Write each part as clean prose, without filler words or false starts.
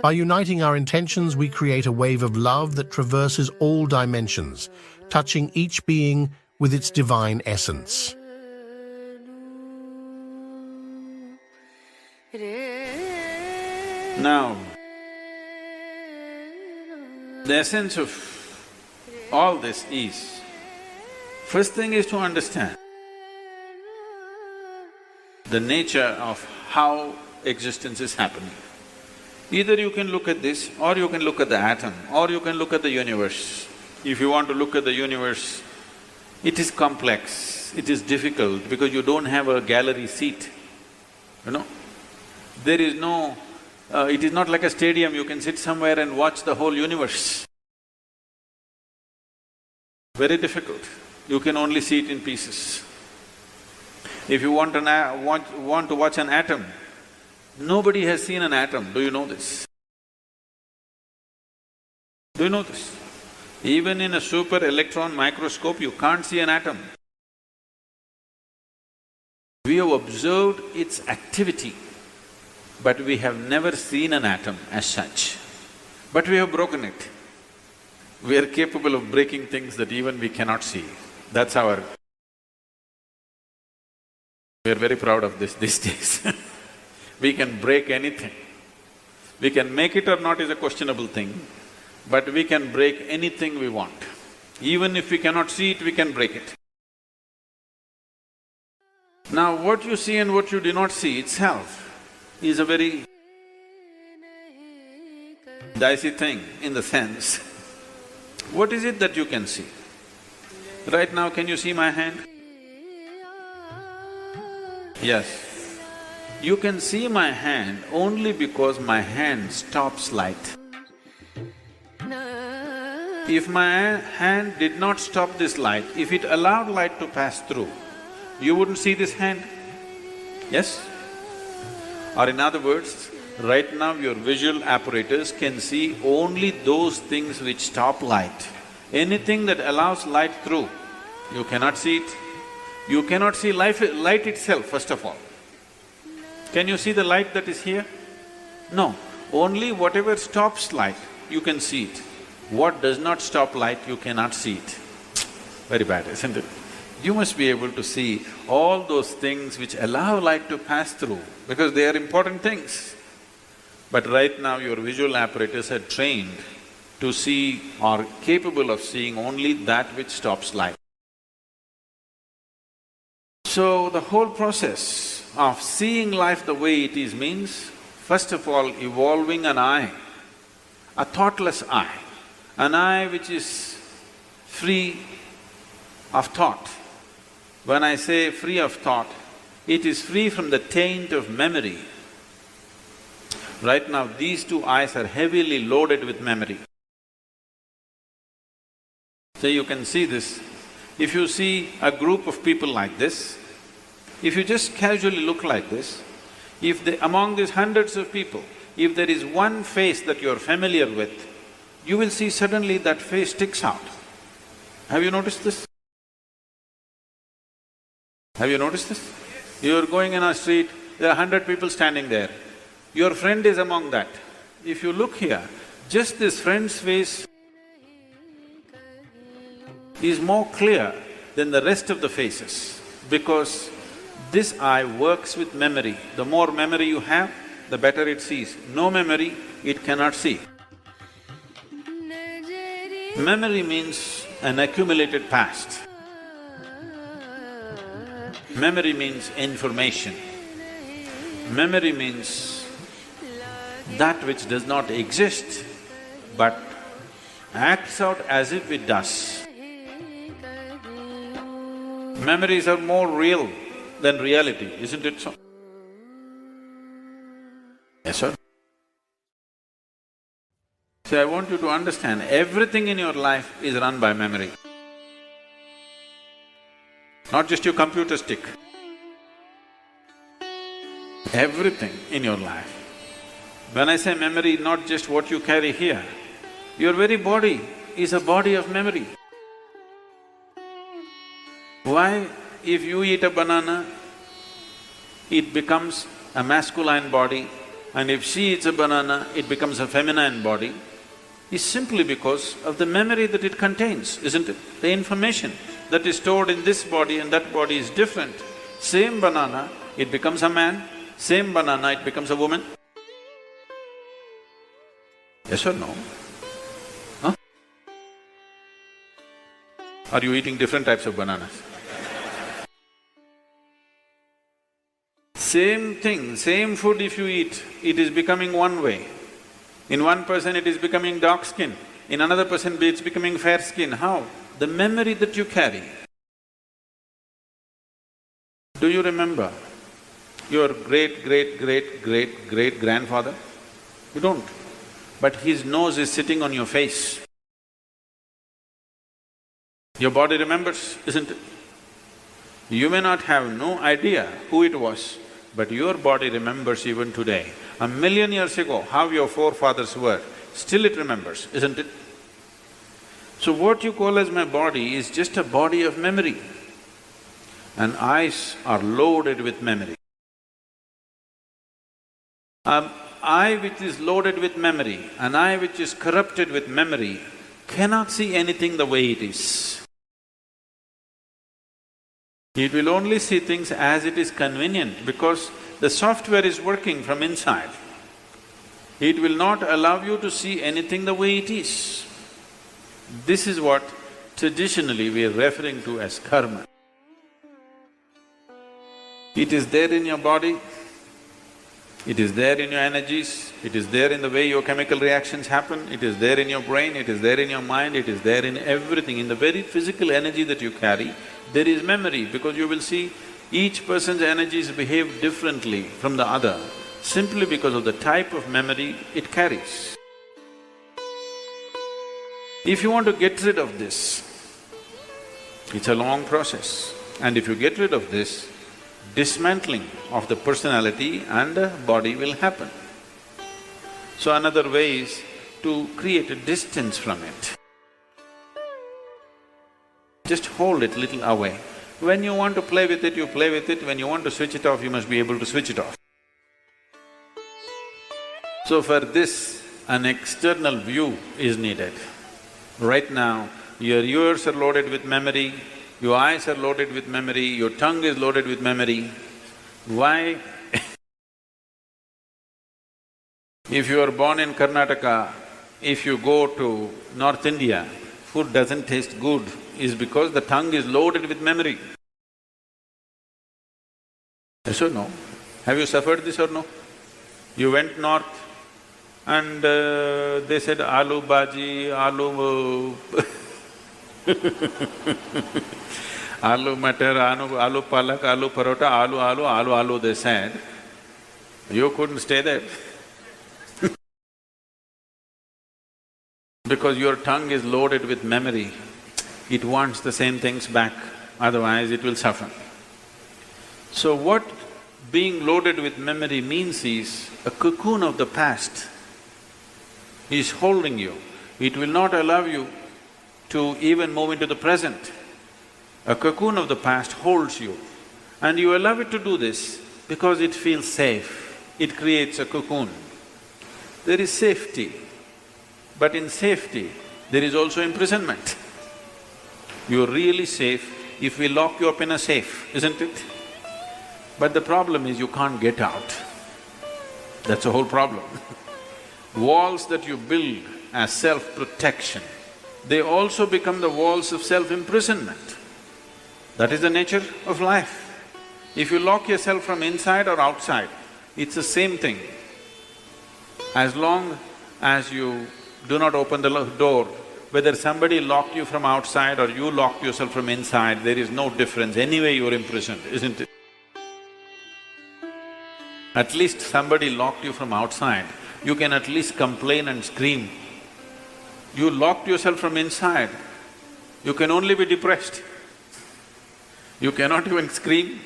By uniting our intentions, we create a wave of love that traverses all dimensions, touching each being with its divine essence. Now, the essence of all this is, first thing is to understand the nature of how existence is happening. Either you can look at this, or you can look at the atom, or you can look at the universe. If you want to look at the universe, it is complex, it is difficult because you don't have a gallery seat, you know. There is no… it is not like a stadium, you can sit somewhere and watch the whole universe. Very difficult, you can only see it in pieces. If you want to watch an atom, nobody has seen an atom, do you know this? Do you know this? Even in a super electron microscope, you can't see an atom. We have observed its activity, but we have never seen an atom as such. But we have broken it. We are capable of breaking things that even we cannot see. That's our… We are very proud of this these days. We can break anything. We can make it or not is a questionable thing, but we can break anything we want. Even if we cannot see it, we can break it. Now, what you see and what you do not see itself is a very dicey thing in the sense, what is it that you can see? Right now, can you see my hand? Yes. You can see my hand only because my hand stops light. If my hand did not stop this light, if it allowed light to pass through, you wouldn't see this hand, yes? Or in other words, right now your visual apparatus can see only those things which stop light. Anything that allows light through, you cannot see it. You cannot see light itself, first of all. Can you see the light that is here? No. Only whatever stops light, you can see it. What does not stop light, you cannot see it. Very bad, isn't it? You must be able to see all those things which allow light to pass through, because they are important things. But right now your visual apparatus are trained to see or capable of seeing only that which stops light. So, the whole process of seeing life the way it is means, first of all, evolving an eye, a thoughtless eye, an eye which is free of thought. When I say free of thought, it is free from the taint of memory. Right now, these two eyes are heavily loaded with memory. So you can see this. If you see a group of people like this, if you just casually look like this, among these hundreds of people, if there is one face that you're familiar with, you will see suddenly that face sticks out. Have you noticed this? Have you noticed this? You're going in a street, there are 100 people standing there. Your friend is among that. If you look here, just this friend's face is more clear than the rest of the faces, because this eye works with memory. The more memory you have, the better it sees. No memory, it cannot see. Memory means an accumulated past. Memory means information. Memory means that which does not exist, but acts out as if it does. Memories are more real than reality, isn't it so? Yes, sir? See, I want you to understand, everything in your life is run by memory. Not just your computer stick. Everything in your life. When I say memory, not just what you carry here, your very body is a body of memory. Why, if you eat a banana, it becomes a masculine body, and if she eats a banana, it becomes a feminine body, is simply because of the memory that it contains, isn't it? The information that is stored in this body and that body is different. Same banana, it becomes a man, same banana, it becomes a woman. Yes or no? Huh? Are you eating different types of bananas? Same thing, same food if you eat, it is becoming one way. In one person it is becoming dark skin, in another person it's becoming fair skin. How? The memory that you carry. Do you remember your great-great-great-great-great-grandfather? You don't. But his nose is sitting on your face. Your body remembers, isn't it? You may not have no idea who it was, but your body remembers even today. 1,000,000 years ago, how your forefathers were, still it remembers, isn't it? So what you call as my body is just a body of memory. And eyes are loaded with memory. An eye which is loaded with memory, an eye which is corrupted with memory, cannot see anything the way it is. It will only see things as it is convenient because the software is working from inside. It will not allow you to see anything the way it is. This is what traditionally we are referring to as karma. It is there in your body, it is there in your energies, it is there in the way your chemical reactions happen, it is there in your brain, it is there in your mind, it is there in everything. In the very physical energy that you carry, there is memory because you will see each person's energies behave differently from the other simply because of the type of memory it carries. If you want to get rid of this, it's a long process, and if you get rid of this, dismantling of the personality and the body will happen. So another way is to create a distance from it. Just hold it little away. When you want to play with it, you play with it. When you want to switch it off, you must be able to switch it off. So for this, an external view is needed. Right now, your ears are loaded with memory, your eyes are loaded with memory, your tongue is loaded with memory. Why? If you are born in Karnataka, if you go to North India, food doesn't taste good, is because the tongue is loaded with memory. Yes or no? Have you suffered this or no? You went north and they said aloo bhaji, aloo aloo matar, aloo palak, aloo parota, aloo, they said. You couldn't stay there because your tongue is loaded with memory. It wants the same things back, otherwise it will suffer. So what being loaded with memory means is a cocoon of the past is holding you. It will not allow you to even move into the present. A cocoon of the past holds you, and you allow it to do this because it feels safe. It creates a cocoon. There is safety, but in safety, there is also imprisonment. You're really safe if we lock you up in a safe, isn't it? But the problem is you can't get out. That's the whole problem. Walls that you build as self-protection, they also become the walls of self-imprisonment. That is the nature of life. If you lock yourself from inside or outside, it's the same thing. As long as you do not open the door, whether somebody locked you from outside or you locked yourself from inside, there is no difference. Anyway you're imprisoned, isn't it? At least somebody locked you from outside, you can at least complain and scream. You locked yourself from inside, you can only be depressed. You cannot even scream.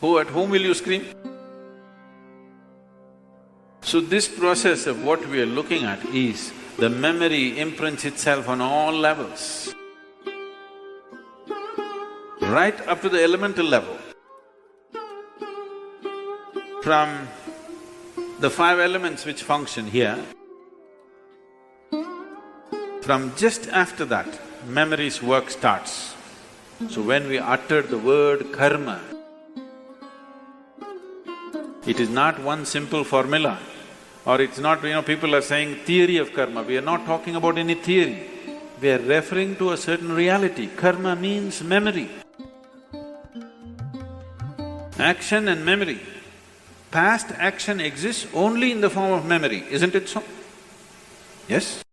At whom will you scream? So this process of what we are looking at is the memory imprints itself on all levels, right up to the elemental level. From the five elements which function here, from just after that, memory's work starts. So when we utter the word karma, it is not one simple formula, or it's not, people are saying theory of karma. We are not talking about any theory. We are referring to a certain reality. Karma means memory. Action and memory. Past action exists only in the form of memory, isn't it so? Yes?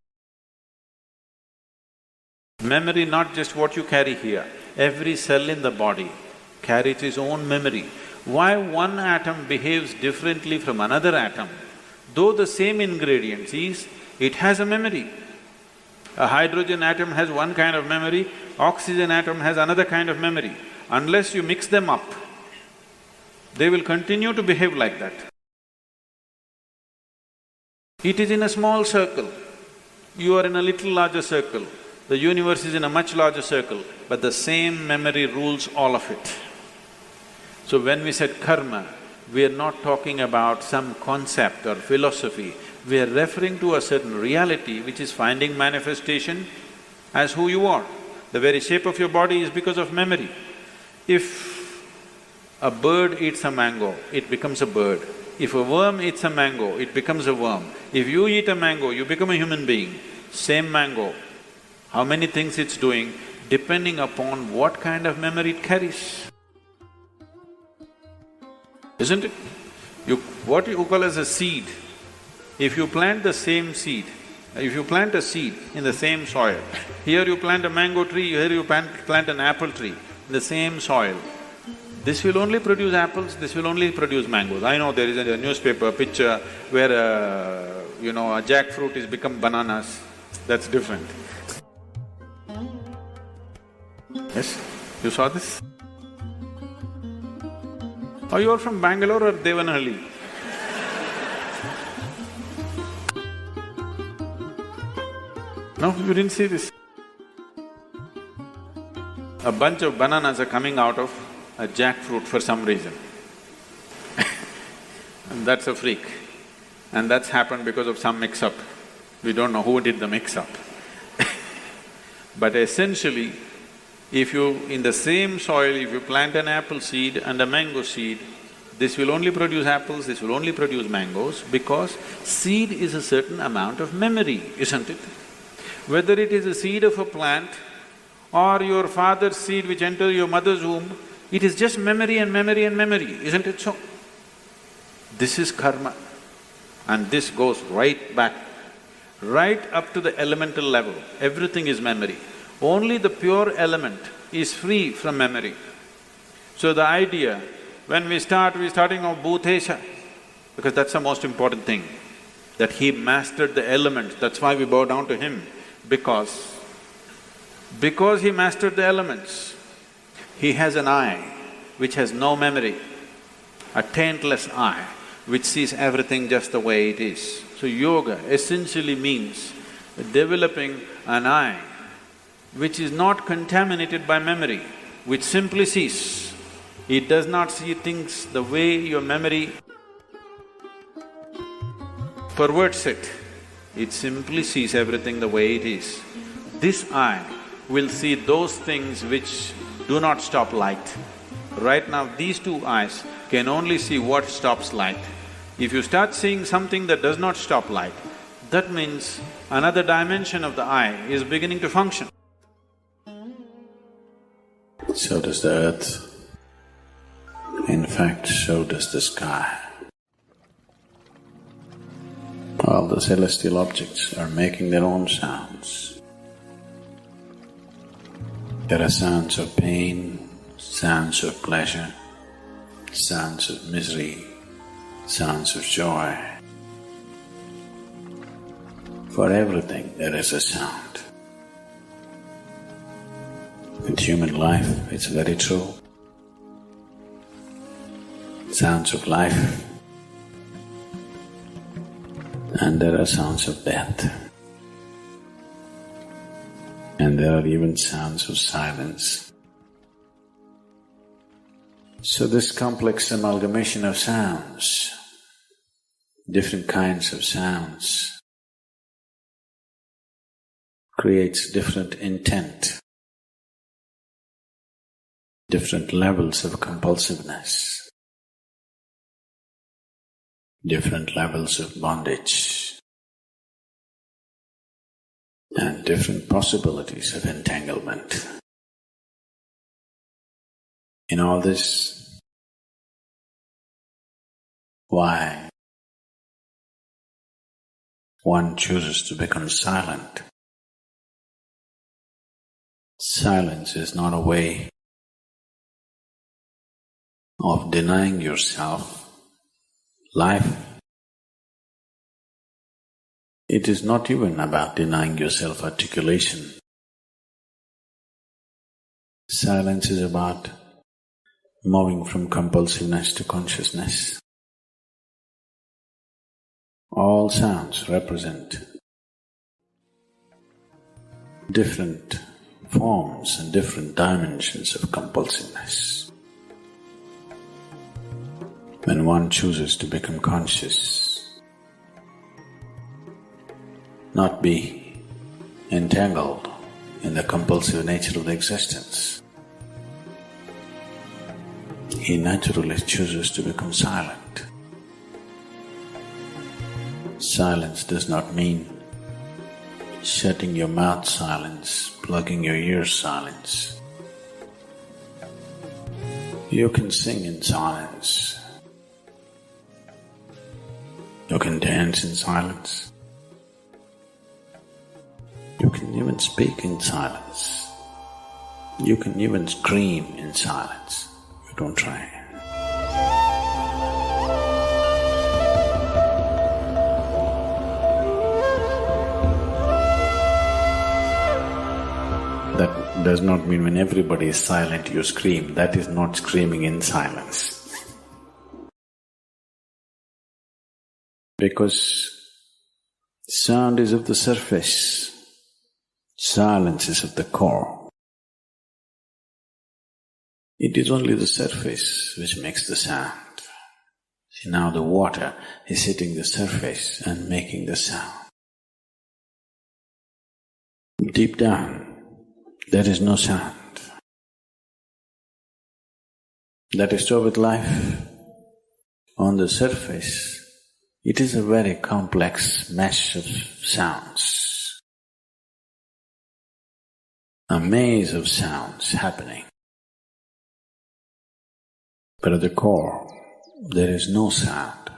Memory, not just what you carry here. Every cell in the body carries its own memory. Why one atom behaves differently from another atom, though the same ingredients is, it has a memory. A hydrogen atom has one kind of memory, oxygen atom has another kind of memory. Unless you mix them up, they will continue to behave like that. It is in a small circle, you are in a little larger circle, the universe is in a much larger circle, but the same memory rules all of it. So when we said karma, we are not talking about some concept or philosophy, we are referring to a certain reality which is finding manifestation as who you are. The very shape of your body is because of memory. If a bird eats a mango, it becomes a bird. If a worm eats a mango, it becomes a worm. If you eat a mango, you become a human being. Same mango, how many things it's doing, depending upon what kind of memory it carries. Isn't it? What you call as a seed, if you plant the same seed, if you plant a seed in the same soil, here you plant a mango tree, here you plant an apple tree, in the same soil, this will only produce apples, this will only produce mangoes. I know there is a newspaper picture where a jackfruit is become bananas, that's different. Yes? You saw this? Oh, you are from Bangalore or Devanahalli? No, you didn't see this. A bunch of bananas are coming out of a jackfruit for some reason. And that's a freak. And that's happened because of some mix-up. We don't know who did the mix-up. But essentially, if you… in the same soil, if you plant an apple seed and a mango seed, this will only produce apples, this will only produce mangoes, because seed is a certain amount of memory, isn't it? Whether it is a seed of a plant or your father's seed which enters your mother's womb, it is just memory and memory and memory, isn't it so? This is karma, and this goes right back, right up to the elemental level. Everything is memory. Only the pure element is free from memory. So the idea, when we're starting off Bhutesha, because that's the most important thing, that he mastered the elements, that's why we bow down to him, because he mastered the elements, he has an eye which has no memory, a taintless eye which sees everything just the way it is. So yoga essentially means developing an eye which is not contaminated by memory, which simply sees. It does not see things the way your memory perverts it. It simply sees everything the way it is. This eye will see those things which do not stop light. Right now, these two eyes can only see what stops light. If you start seeing something that does not stop light, that means another dimension of the eye is beginning to function. So does the earth. In fact, so does the sky. All the celestial objects are making their own sounds. There are sounds of pain, sounds of pleasure, sounds of misery, sounds of joy. For everything there is a sound. With human life, it's very true. Sounds of life, and there are sounds of death. And there are even sounds of silence. So this complex amalgamation of sounds, different kinds of sounds, creates different intent, different levels of compulsiveness, different levels of bondage, and different possibilities of entanglement. In all this, why one chooses to become silent? Silence is not a way of denying yourself life. It is not even about denying yourself articulation. Silence is about moving from compulsiveness to consciousness. All sounds represent different forms and different dimensions of compulsiveness. When one chooses to become conscious, not be entangled in the compulsive nature of the existence, he naturally chooses to become silent. Silence does not mean shutting your mouth silence, plugging your ears silence. You can sing in silence. You can dance in silence. You can even speak in silence. You can even scream in silence. You don't try. That does not mean when everybody is silent you scream. That is not screaming in silence. Because sound is of the surface, silence is of the core. It is only the surface which makes the sound. See, now the water is hitting the surface and making the sound. Deep down, there is no sound. That is so with life. On the surface, it is a very complex mesh of sounds, a maze of sounds happening. But at the core, there is no sound.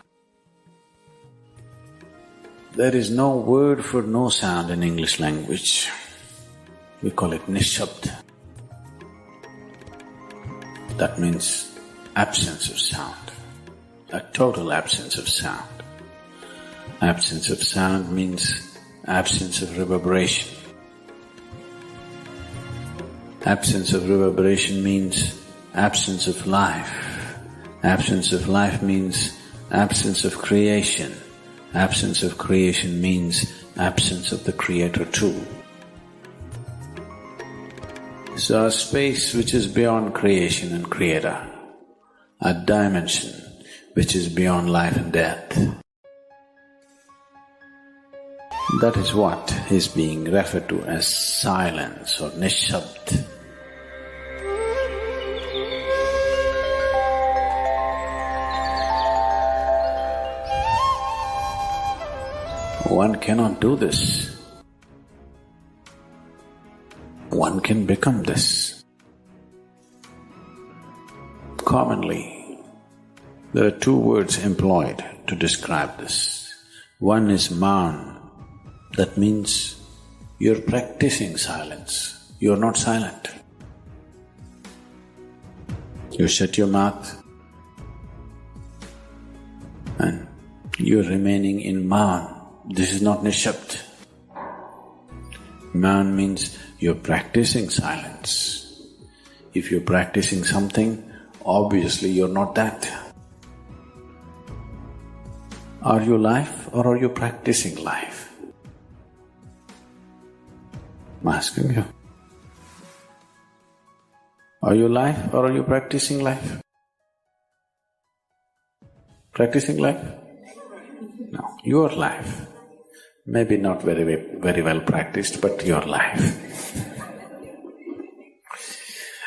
There is no word for no sound in English language. We call it nishabd. That means absence of sound, a total absence of sound. Absence of sound means absence of reverberation. Absence of reverberation means absence of life. Absence of life means absence of creation. Absence of creation means absence of the Creator too. So a space which is beyond creation and Creator, a dimension which is beyond life and death. That is what is being referred to as silence or nishabd. One cannot do this. One can become this. Commonly, there are two words employed to describe this. One is maun. That means you're practicing silence. You're not silent. You shut your mouth and you're remaining in maun. This is not nishabd. Maun means you're practicing silence. If you're practicing something, obviously you're not that. Are you life or are you practicing life? I'm asking you. Are you life or are you practicing life? Practicing life? No, your life. Maybe not very well practiced, but your life.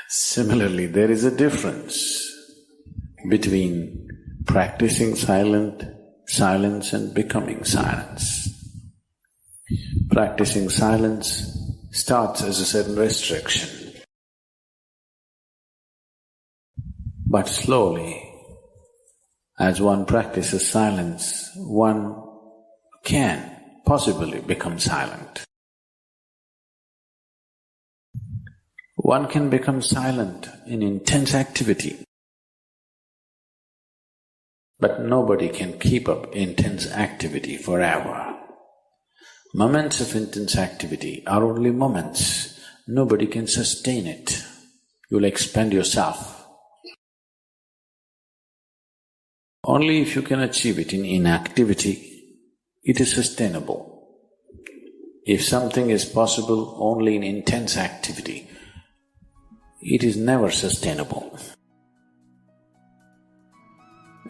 Similarly, there is a difference between practicing silence and becoming silence. Practicing silence starts as a certain restriction, but slowly, as one practices silence, one can possibly become silent. One can become silent in intense activity, but nobody can keep up intense activity forever. Moments of intense activity are only moments. Nobody can sustain it. You'll expend yourself. Only if you can achieve it in inactivity, it is sustainable. If something is possible only in intense activity, it is never sustainable.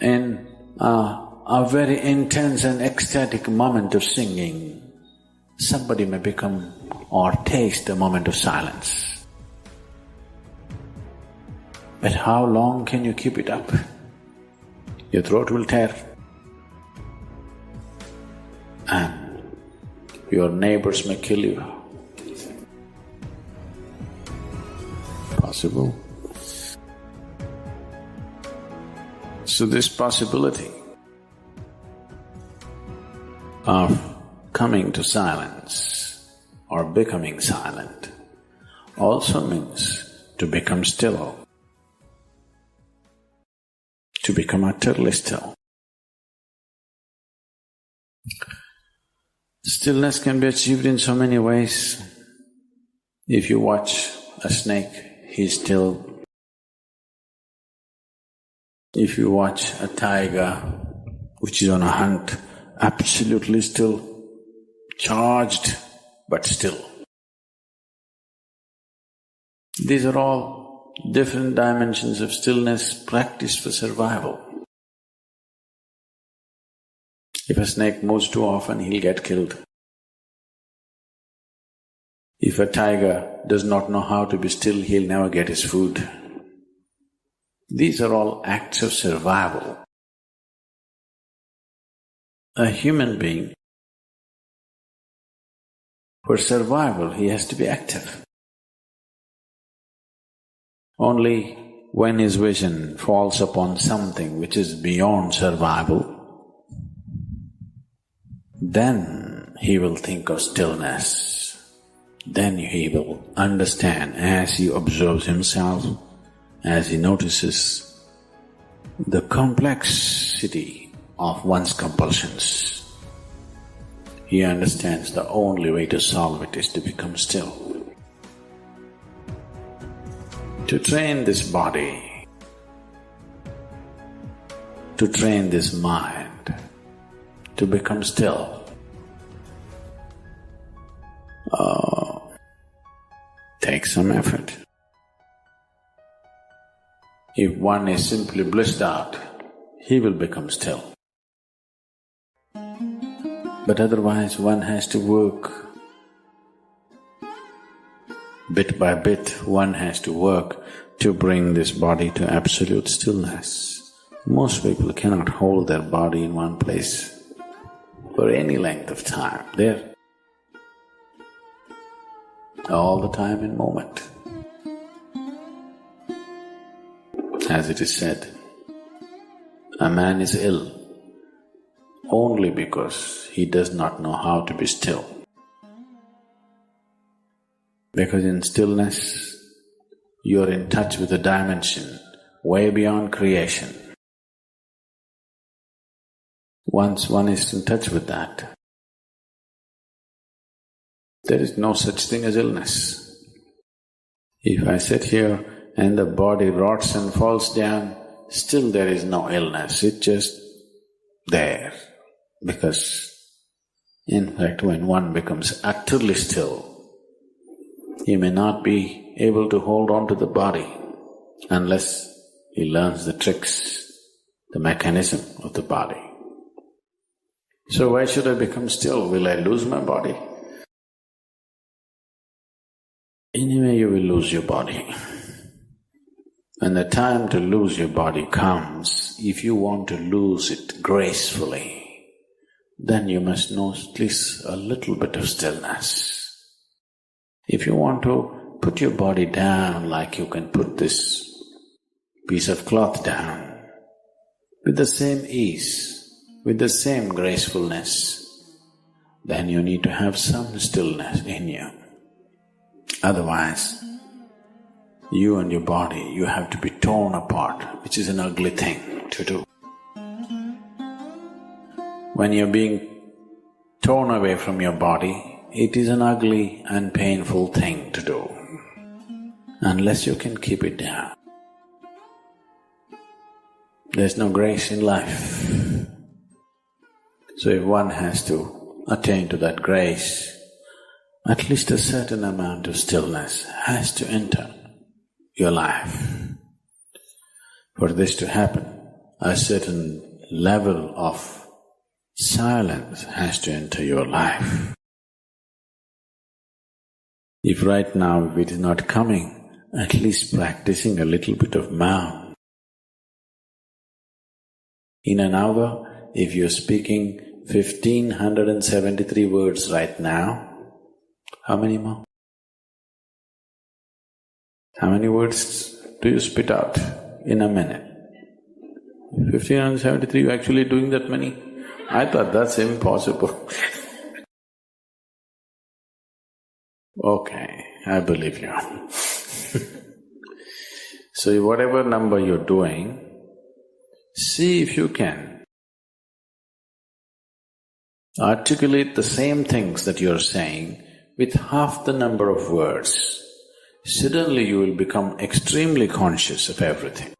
In a very intense and ecstatic moment of singing, somebody may become or taste a moment of silence. But how long can you keep it up? Your throat will tear. And your neighbors may kill you. Possible. So this possibility of coming to silence or becoming silent also means to become still, to become utterly still. Stillness can be achieved in so many ways. If you watch a snake, he's still. If you watch a tiger which is on a hunt, absolutely still, charged but still. These are all different dimensions of stillness practiced for survival. If a snake moves too often, he'll get killed. If a tiger does not know how to be still, he'll never get his food. These are all acts of survival. A human being, for survival, he has to be active. Only when his vision falls upon something which is beyond survival, then he will think of stillness. Then he will understand as he observes himself, as he notices the complexity of one's compulsions. He understands the only way to solve it is to become still. To train this body, to train this mind, to become still, takes some effort. If one is simply blissed out, he will become still. But otherwise one has to work. Bit by bit, one has to work to bring this body to absolute stillness. Most people cannot hold their body in one place for any length of time. They're all the time in moment. As it is said, a man is ill only because he does not know how to be still. Because in stillness, you are in touch with a dimension way beyond creation. Once one is in touch with that, there is no such thing as illness. If I sit here and the body rots and falls down, still there is no illness, it's just there. Because, in fact, when one becomes utterly still, he may not be able to hold on to the body unless he learns the tricks the mechanism of the body. So why should I become still? Will I lose my body? Anyway, you will lose your body. When the time to lose your body comes, if you want to lose it gracefully, then you must know at least a little bit of stillness. If you want to put your body down like you can put this piece of cloth down, with the same ease, with the same gracefulness, then you need to have some stillness in you. Otherwise, you and your body, you have to be torn apart, which is an ugly thing to do. When you're being torn away from your body, it is an ugly and painful thing to do, unless you can keep it down. There's no grace in life. So if one has to attain to that grace, at least a certain amount of stillness has to enter your life. For this to happen, a certain level of silence has to enter your life. If right now if it is not coming, at least practicing a little bit of mouth. In an hour, if you're speaking 1,573 words right now, how many more? How many words do you spit out in a minute? 1,573, you're actually doing that many? I thought that's impossible. Okay, I believe you. So whatever number you're doing, see if you can articulate the same things that you're saying with half the number of words. Suddenly you will become extremely conscious of everything.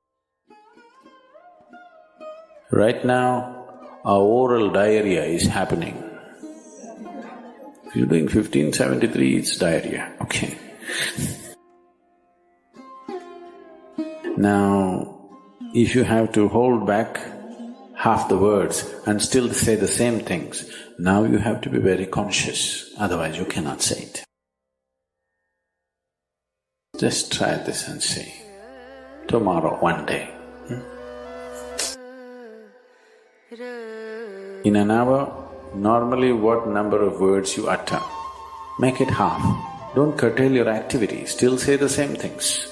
Right now, our oral diarrhea is happening. If you're doing 1573, it's diarrhea, okay. Now, if you have to hold back half the words and still say the same things, now you have to be very conscious, otherwise you cannot say it. Just try this and see. Tomorrow, one day. In an hour, normally what number of words you utter, make it half. Don't curtail your activity, still say the same things.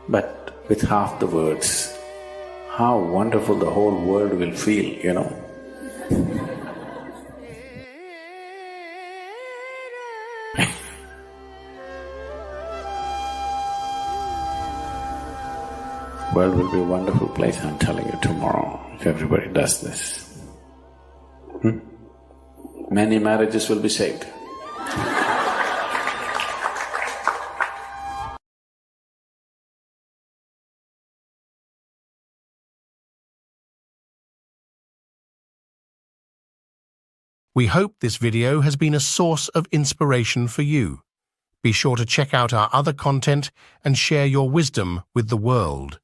But with half the words, how wonderful the whole world will feel, you know. World will be a wonderful place, I'm telling you, tomorrow, if everybody does this. Many marriages will be saved. We hope this video has been a source of inspiration for you. Be sure to check out our other content and share your wisdom with the world.